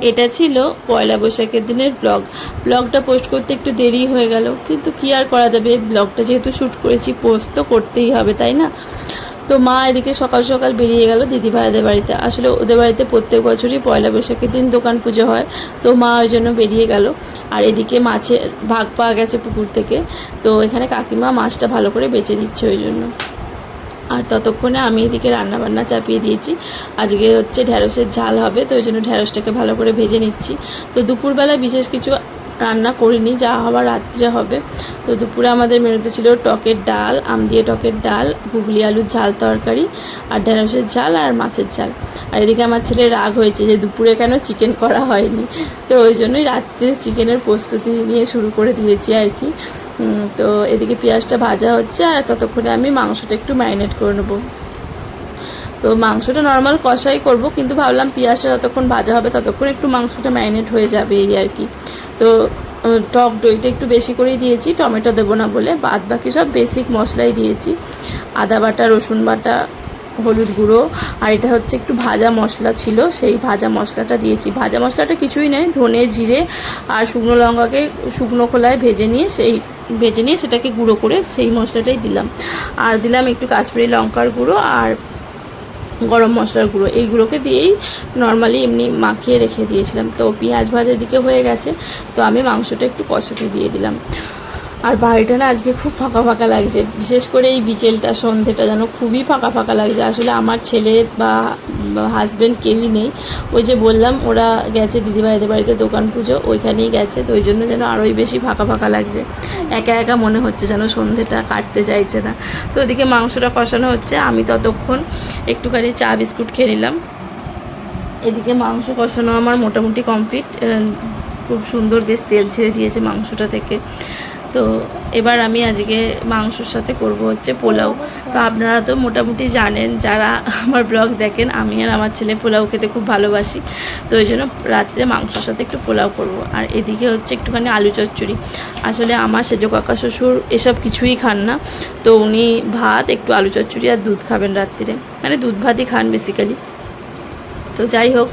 এটা ছিল পয়লা বৈশাখের দিনের ব্লগটা পোস্ট করতে একটু দেরি হয়ে গেল, কিন্তু কি আর করা যাবে, ব্লগটা যেহেতু শ্যুট করেছি পোস্ট তো করতেই হবে, তাই না? তো মা এদিকে সকাল সকাল বেরিয়ে গেল দিদি ভাইদের বাড়িতে। আসলে ওদের বাড়িতে প্রত্যেক বছরই পয়লা বৈশাখের দিন দোকান পুজো হয়, তো মা ওই জন্য বেরিয়ে গেল। আর এদিকে মাছের ভাগ পাওয়া গেছে পুকুর থেকে, তো এখানে কাকিমা মাছটা ভালো করে বেচে দিচ্ছে ওই জন্য। আর ততক্ষণে আমি এদিকে রান্নাবান্না চাপিয়ে দিয়েছি। আজকে হচ্ছে ঢ্যাঁড়সের ঝাল হবে, তো ওই জন্য ঢ্যাঁড়সটাকে ভালো করে ভেজে নিচ্ছি। তো দুপুরবেলা বিশেষ কিছু রান্না করিনি, যা হবার রাত্রে হবে। তো দুপুরে আমাদের মেনুতে ছিল টকের ডাল, আম দিয়ে টকের ডাল, গুগলি আলুর ঝাল তরকারি, আর ঢ্যাঁড়সের ঝাল আর মাছের ঝাল। আর এদিকে আমার ছেলে রাগ হয়েছে যে দুপুরে কেন চিকেন করা হয়নি, তো ওই জন্যই রাত্রে চিকেনের প্রস্তুতি নিয়ে শুরু করে দিয়েছি আর কি। তো এদিকে পেঁয়াজটা ভাজা হচ্ছে, আর ততক্ষণে আমি মাংসটা একটু ম্যারিনেট করে নেবো। তো মাংসটা নর্মাল কষাই করব, কিন্তু ভাবলাম পেঁয়াজটা যতক্ষণ ভাজা হবে ততক্ষণ একটু মাংসটা ম্যারিনেট হয়ে যাবে এই আর কি। তো টক দইটা একটু বেশি করেই দিয়েছি, টমেটো দেবো না বলে। বাদ বাকি সব বেসিক মশলাই দিয়েছি, আদা বাটা, রসুন বাটা, হলুদ গুঁড়ো, আর এটা হচ্ছে একটু ভাজা মশলা ছিল, সেই ভাজা মশলাটা দিয়েছি। ভাজা মশলাটা কিছুই নয়, ধনে জিরে আর শুকনো লঙ্কাকে শুকনো খোলায় ভেজে নিয়ে সেটাকে গুঁড়ো করে সেই মশলাটাই দিলাম। আর দিলাম একটু কাশ্মীরি লঙ্কার গুঁড়ো আর গরম মশলার গুঁড়ো, এইগুলোকে দিয়েই নর্মালি এমনি মাখিয়ে রেখে দিয়েছিলাম। তো পেঁয়াজ ভাজা দিকে হয়ে গেছে, তো আমি মাংসটা একটু কষাতে দিয়ে দিলাম। আর বাড়িটা না আজকে খুব ফাঁকা ফাঁকা লাগছে, বিশেষ করে এই বিকেলটা সন্ধেটা যেন খুবই ফাঁকা ফাঁকা লাগছে। আসলে আমার ছেলে বা হাজব্যান্ড কেউই নেই, ওই যে বললাম ওরা গেছে দিদিভাইদের বাড়িতে দোকান পুজো, ওইখানেই গেছে, তো ওই জন্য যেন আরোই বেশি ফাঁকা ফাঁকা লাগছে, একা একা মনে হচ্ছে যেন সন্ধেটা কাটতে চাইছে না। তো ওদিকে মাংসটা কষানো হচ্ছে, আমি ততক্ষণ একটুখানি চা বিস্কুট খেয়ে নিলাম। এদিকে মাংস কষানো আমার মোটামুটি কমপ্লিট, খুব সুন্দর বেশ তেল ছেড়ে দিয়েছে মাংসটা থেকে। তো এবার আমি আজকে মাংসর সাথে করব হচ্ছে পোলাও। তো আপনারা তো মোটামুটি জানেন, যারা আমার ব্লগ দেখেন, আমি আর আমার ছেলে পোলাও খেতে খুব ভালোবাসি, তো ওই জন্য রাত্রে মাংসর সাথে একটু পোলাও করব। আর এদিকে হচ্ছে একটুখানি আলু চচ্চড়ি। আসলে আমার সেজো কাকা শ্বশুর এসব কিছুই খান না, তো উনি ভাত, একটু আলু চচ্চড়ি আর দুধ খাবেন রাত্রিরে, মানে দুধ ভাতই খান বেসিক্যালি। তো যাই হোক,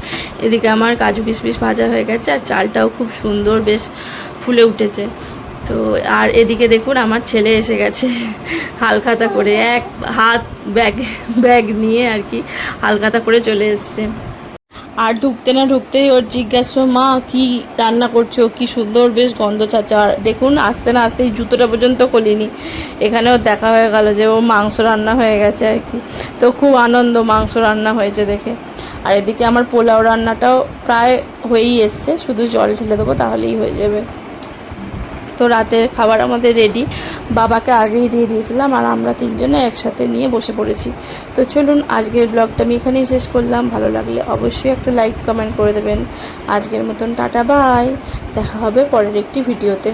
এদিকে আমার কাজু কিশমিশ ভাজা হয়ে গেছে, আর চালটাও খুব সুন্দর বেশ ফুলে উঠেছে। তো আর এদিকে দেখুন আমার ছেলে এসে গেছে হালখাতা করে, এক হাত ব্যাগ নিয়ে আর কি হালখাতা করে চলে এসছে। আর ঢুকতে না ঢুকতেই ওর জিজ্ঞাসা, মা কি রান্না করছো, কি সুন্দর বেশ গন্ধ ছাড়ছে। আর দেখুন আসতে না আসতেই জুতোটা পর্যন্ত খুলিনি, এখানেও দেখা হয়ে গেল যে ও মাংস রান্না হয়ে গেছে আর কি। তো খুব আনন্দ মাংস রান্না হয়েছে দেখে। আর এদিকে আমার পোলাও রান্নাটাও প্রায় হয়েই এসছে, শুধু জল ঢেলে দেবো তাহলেই হয়ে যাবে। তো রাতের খাবার আমাদের রেডি, বাবাকে আগেই দিয়ে দিয়েছিলাম, আর আমরা তিনজনে একসাথে নিয়ে বসে পড়েছি। তো চলুন আজকের ব্লগটা আমি এখানেই শেষ করলাম। ভালো লাগলে অবশ্যই একটা লাইক কমেন্ট করে দেবেন। আজকের মতন টাটা বাই, দেখা হবে পরের একটি ভিডিওতে।